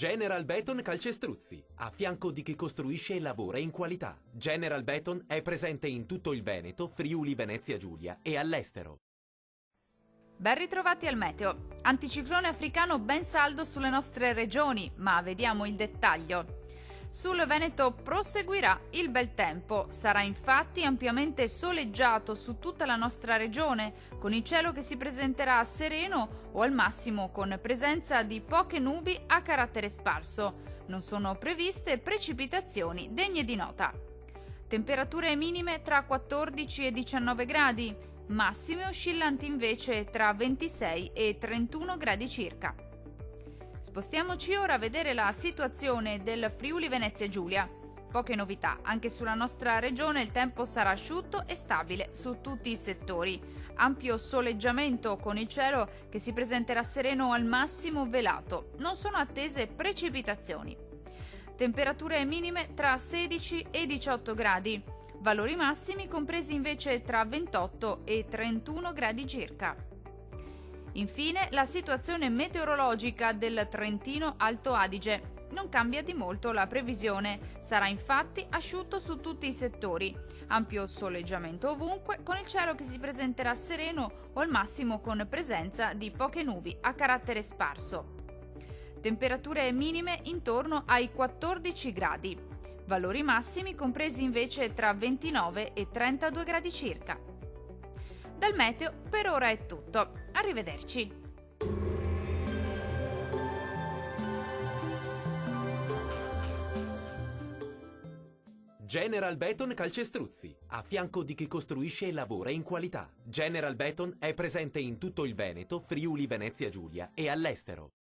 General Beton Calcestruzzi, a fianco di chi costruisce e lavora in qualità. General Beton è presente in tutto il Veneto, Friuli, Venezia Giulia e all'estero. Ben ritrovati al meteo. Anticiclone africano ben saldo sulle nostre regioni, ma vediamo il dettaglio. Sul Veneto proseguirà il bel tempo, sarà infatti ampiamente soleggiato su tutta la nostra regione, con il cielo che si presenterà sereno o al massimo con presenza di poche nubi a carattere sparso. Non sono previste precipitazioni degne di nota. Temperature minime tra 14 e 19 gradi, massime oscillanti invece tra 26 e 31 gradi circa. Spostiamoci ora a vedere la situazione del Friuli Venezia Giulia. Poche novità, anche sulla nostra regione il tempo sarà asciutto e stabile su tutti i settori. Ampio soleggiamento con il cielo che si presenterà sereno al massimo velato. Non sono attese precipitazioni. Temperature minime tra 16 e 18 gradi. Valori massimi compresi invece tra 28 e 31 gradi circa. Infine, la situazione meteorologica del Trentino Alto Adige. Non cambia di molto la previsione, sarà infatti asciutto su tutti i settori. Ampio soleggiamento ovunque, con il cielo che si presenterà sereno o al massimo con presenza di poche nubi a carattere sparso. Temperature minime intorno ai 14 gradi. Valori massimi compresi invece tra 29 e 32 gradi circa. Dal meteo per ora è tutto. Arrivederci. General Beton Calcestruzzi, a fianco di chi costruisce e lavora in qualità. General Beton è presente in tutto il Veneto, Friuli, Venezia Giulia e all'estero.